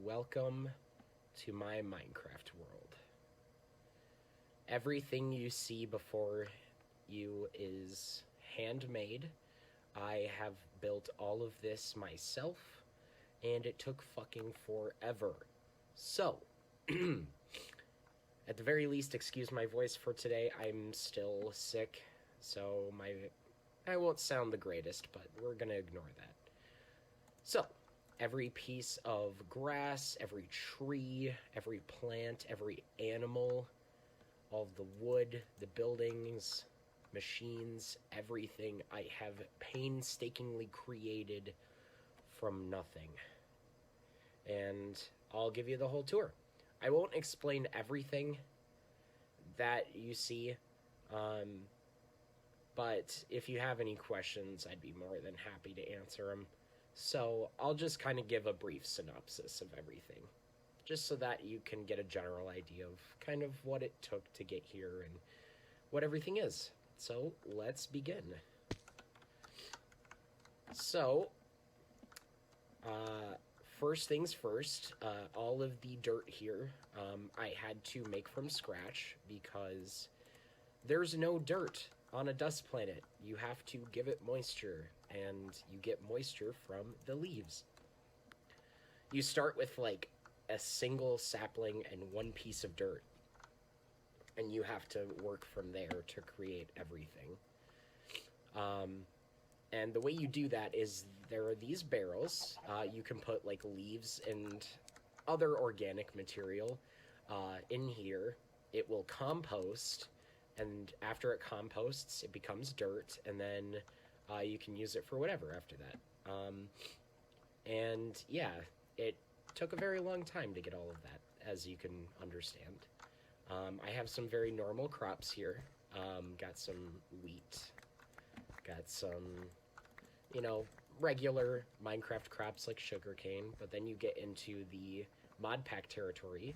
welcome to my Minecraft world. Everything you see before you is handmade. I have built all of this myself, and it took fucking forever. So, at the very least, excuse my voice for today. I'm still sick, so I won't sound the greatest, but we're gonna ignore that. So, every piece of grass, every tree, every plant, every animal, all of the wood, the buildings, machines, everything I have painstakingly created from nothing. And I'll give you the whole tour. I won't explain everything that you see, but if you have any questions, I'd be more than happy to answer them. So I'll just kind of give a brief synopsis of everything, just so that you can get a general idea of kind of what it took to get here and what everything is. So let's begin. So, first things first, all of the dirt here I had to make from scratch because there's no dirt on a dust planet. You have to give it moisture, and you get moisture from the leaves. You start with like a single sapling and one piece of dirt, and you have to work from there to create everything. And the way you do that is there are these barrels. You can put like leaves and other organic material in here. It will compost, and after it composts, it becomes dirt, and then you can use it for whatever after that. And yeah, it took a very long time to get all of that, as you can understand. I have some very normal crops here. Got some wheat, got some, regular Minecraft crops like sugarcane, but then you get into the mod pack territory.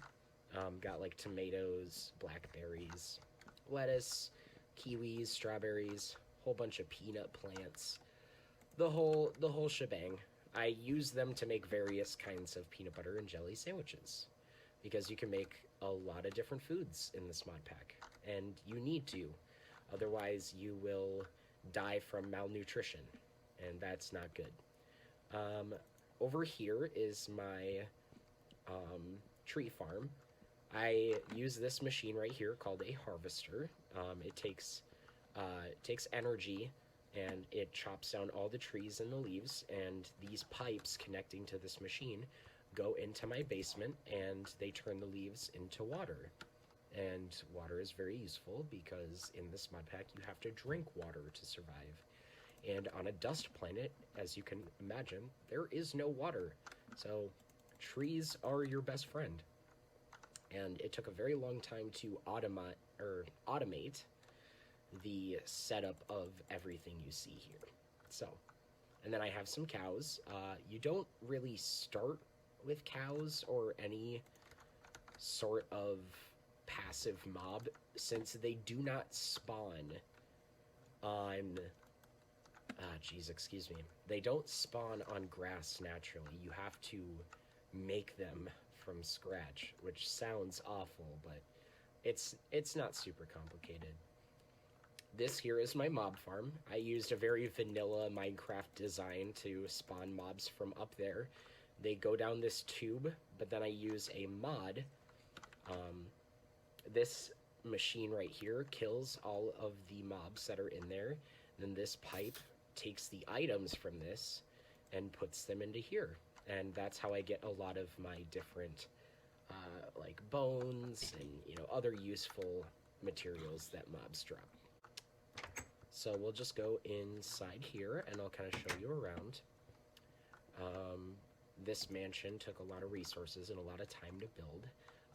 Got like tomatoes, blackberries, lettuce, kiwis, strawberries, whole bunch of peanut plants, the whole shebang. I use them to make various kinds of peanut butter and jelly sandwiches, because you can make a lot of different foods in this mod pack, and you need to. Otherwise, you will die from malnutrition, and that's not good. Over here is my tree farm. I use this machine right here called a harvester. It takes energy, and it chops down all the trees and the leaves, and these pipes connecting to this machine go into my basement, and they turn the leaves into water. And water is very useful because in this mod pack you have to drink water to survive. And on a dust planet, as you can imagine, there is no water. So trees are your best friend. And it took a very long time to automate the setup of everything you see here. So, and then I have some cows. You don't really start with cows or any sort of passive mob, since they do not spawn on they don't spawn on grass naturally. You have to make them from scratch, which sounds awful, but it's not super complicated. This here is my mob farm. I used a very vanilla Minecraft design to spawn mobs from up there. They go down this tube, but then I use a mod. This machine right here kills all of the mobs that are in there. Then this pipe takes the items from this and puts them into here. And that's how I get a lot of my different like bones and other useful materials that mobs drop. So we'll just go inside here, and I'll kind of show you around. This mansion took a lot of resources and a lot of time to build.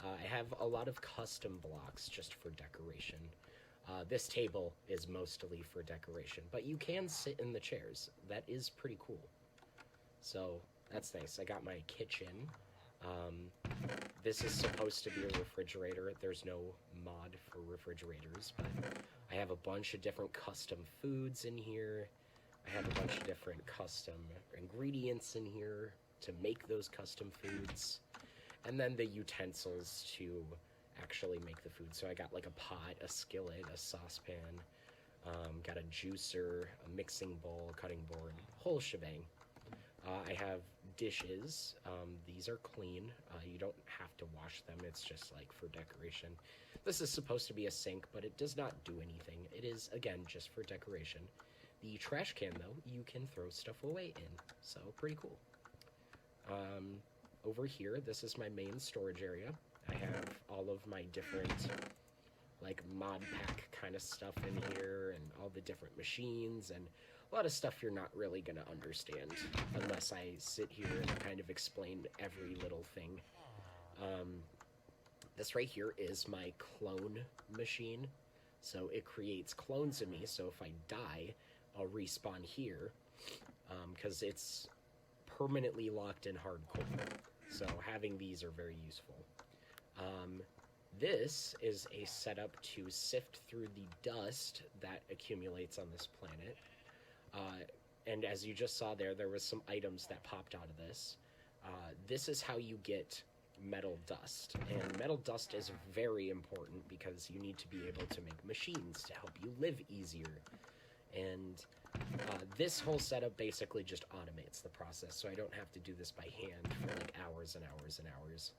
I have a lot of custom blocks just for decoration. This table is mostly for decoration, but you can sit in the chairs. That is pretty cool. So that's nice. I got my kitchen. This is supposed to be a refrigerator. There's no mod for refrigerators, but I have a bunch of different custom foods in here. I have a bunch of different custom ingredients in here to make those custom foods. and then the utensils to actually make the food. So I got like a pot, a skillet, a saucepan, got a juicer, a mixing bowl, cutting board, whole shebang. I have dishes. These are clean. You don't have to wash them. It's just like for decoration. This is supposed to be a sink, but it does not do anything. It is, again, just for decoration. The trash can, though, you can throw stuff away in. So, pretty cool. Over here, this is my main storage area. I have all of my different, like, mod pack kind of stuff in here, and all the different machines, and a lot of stuff you're not really going to understand unless I sit here and kind of explain every little thing. This right here is my clone machine. So it creates clones of me, so if I die, I'll respawn here, because it's permanently locked in hardcore. So having these are very useful. This is a setup to sift through the dust that accumulates on this planet. And as you just saw there, there was some items that popped out of this. This is how you get metal dust. And metal dust is very important because you need to be able to make machines to help you live easier. And this whole setup basically just automates the process, so I don't have to do this by hand for like hours and hours and hours.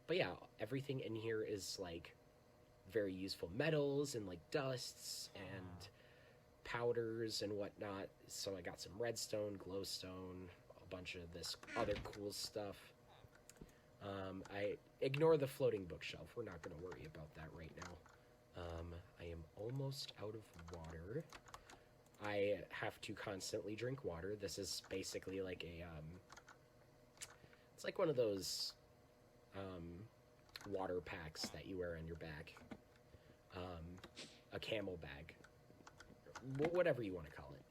But yeah, everything in here is like very useful metals and like dusts and powders and whatnot. So I got some redstone, glowstone, a bunch of this other cool stuff. I ignore the floating bookshelf. We're not going to worry about that right now. I am almost out of water. I have to constantly drink water. This is basically like a, it's like one of those, water packs that you wear on your back. A camel bag. Whatever you want to call it.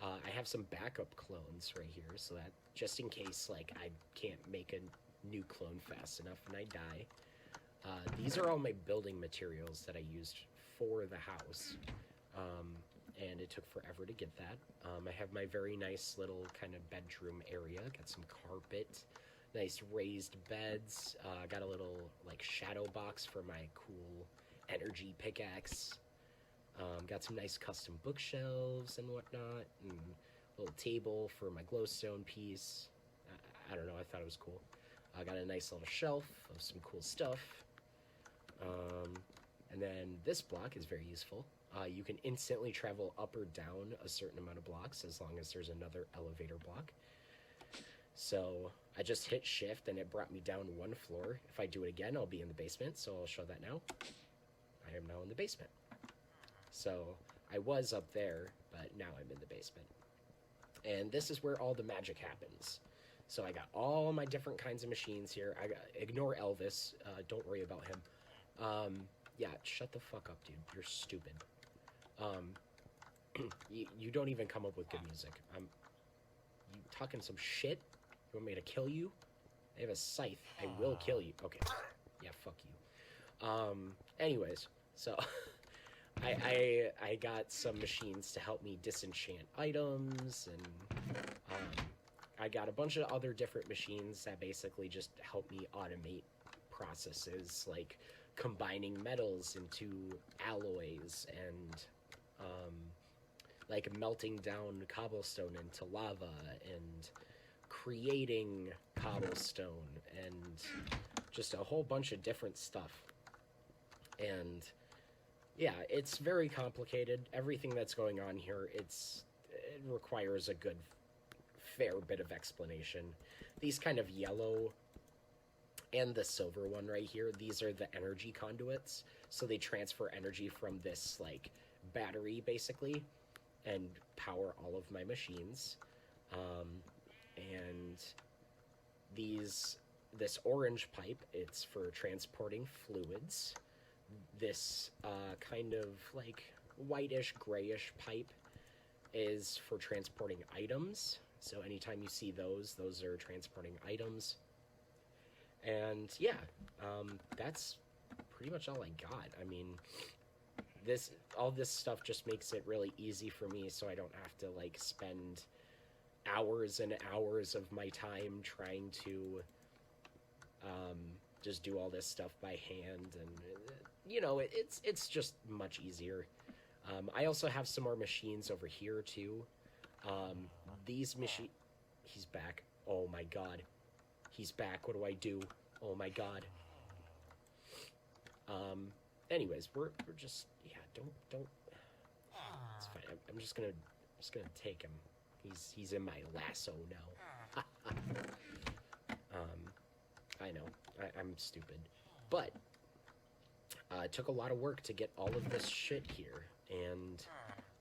I have some backup clones right here, so that just in case, like, I can't make a new clone fast enough and I die. These are all my building materials that I used for the house. And it took forever to get that. I have my very nice little kind of bedroom area. Got some carpet, nice raised beds. Got a little like shadow box for my cool energy pickaxe. Got some nice custom bookshelves and whatnot, and a little table for my glowstone piece. I don't know, I thought it was cool. I got a nice little shelf of some cool stuff. And then this block is very useful. You can instantly travel up or down a certain amount of blocks as long as there's another elevator block. So I just hit shift and it brought me down one floor. If I do it again, I'll be in the basement, so I'll show that now. I am now in the basement. So I was up there, but now I'm in the basement. And this is where all the magic happens. So I got all my different kinds of machines here. Ignore Elvis. Don't worry about him. Yeah, shut the fuck up, dude. You're stupid. You don't even come up with good music. You talking some shit? You want me to kill you? I have a scythe. I will kill you. Okay. Yeah, fuck you. Anyways, so I got some machines to help me disenchant items, and I got a bunch of other different machines that basically just help me automate processes, like combining metals into alloys and like melting down cobblestone into lava and creating cobblestone and just a whole bunch of different stuff. And yeah, it's very complicated. Everything that's going on here, it requires a good fair bit of explanation. These kind of yellow and the silver one right here, these are the energy conduits. So they transfer energy from this like battery basically and power all of my machines. And this orange pipe, it's for transporting fluids. This kind of like whitish grayish pipe is for transporting items. So anytime you see those are transporting items. And yeah, that's pretty much all I got. I mean, all this stuff just makes it really easy for me, so I don't have to like spend hours and hours of my time trying to just do all this stuff by hand, and you know, it's just much easier. I also have some more machines over here too. These machine, he's back. Oh my god, he's back. What do I do? Oh my god. Anyways, we're just, yeah. Don't. It's fine. I'm just gonna take him. He's in my lasso now. I know. I'm stupid, but it took a lot of work to get all of this shit here, and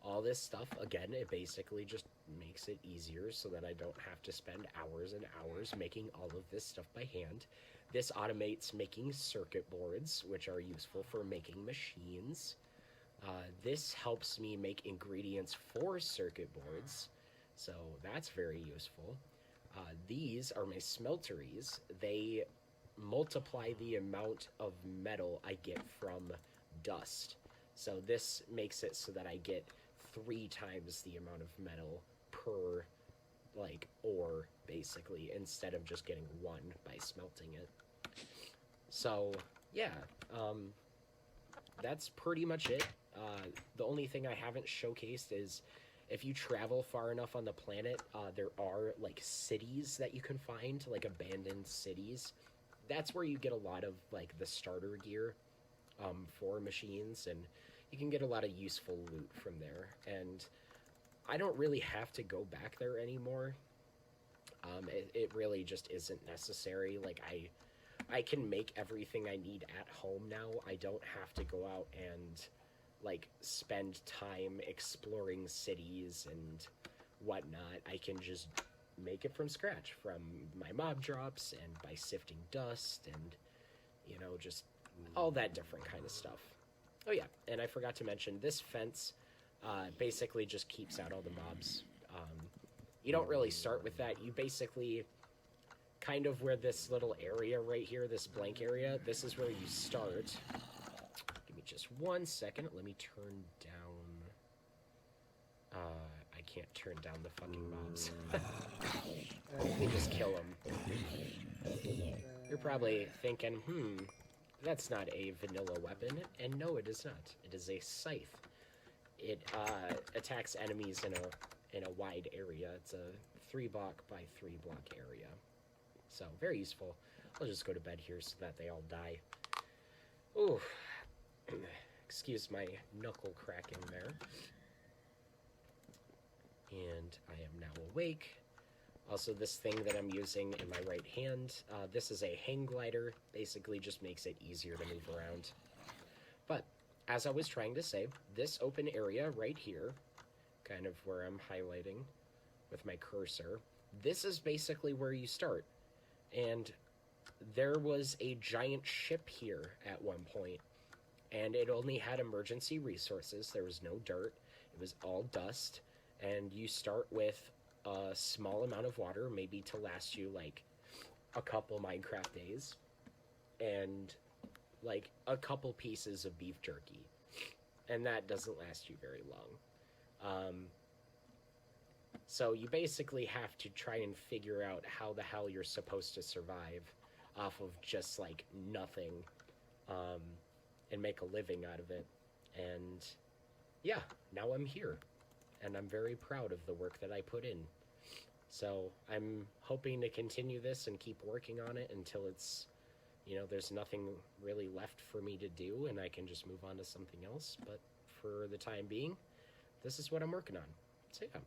all this stuff. Again, it basically just makes it easier so that I don't have to spend hours and hours making all of this stuff by hand. This automates making circuit boards, which are useful for making machines. This helps me make ingredients for circuit boards, so that's very useful. These are my smelteries. They multiply the amount of metal I get from dust. So this makes it so that I get 3 times the amount of metal per, like, ore, basically, instead of just getting 1 by smelting it. So, yeah, that's pretty much it. The only thing I haven't showcased is if you travel far enough on the planet, there are, like, cities that you can find, like abandoned cities. That's where you get a lot of, like, the starter gear for machines, and you can get a lot of useful loot from there. And I don't really have to go back there anymore. It really just isn't necessary. Like, I can make everything I need at home now. I don't have to go out and, like, spend time exploring cities and whatnot. I can just make it from scratch from my mob drops and by sifting dust and, you know, just all that different kind of stuff. Oh yeah, and I forgot to mention, this fence basically just keeps out all the mobs. You don't really start with that. You basically, kind of where this little area right here, this blank area, this is where you start. Give me just 1 second. Let me turn down... I can't turn down the fucking mobs. Let me just kill them. You're probably thinking, that's not a vanilla weapon. And no, it is not. It is a scythe. It attacks enemies in a wide area. It's a 3-block by 3-block area. So, very useful. I'll just go to bed here so that they all die. Ooh. Excuse my knuckle cracking there. And I am now awake. Also, this thing that I'm using in my right hand, this is a hang glider. Basically just makes it easier to move around. But, as I was trying to say, this open area right here, kind of where I'm highlighting with my cursor, this is basically where you start. And there was a giant ship here at one point, and it only had emergency resources. There was no dirt. It was all dust. And you start with a small amount of water, maybe to last you, like, a couple Minecraft days, and, like, a couple pieces of beef jerky. And that doesn't last you very long. So you basically have to try and figure out how the hell you're supposed to survive off of just, like, nothing, and make a living out of it. And, yeah, now I'm here. And I'm very proud of the work that I put in. So I'm hoping to continue this and keep working on it until it's, you know, there's nothing really left for me to do and I can just move on to something else. But for the time being, this is what I'm working on. So yeah,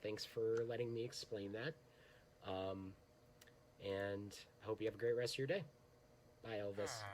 thanks for letting me explain that. And I hope you have a great rest of your day. Bye, Elvis.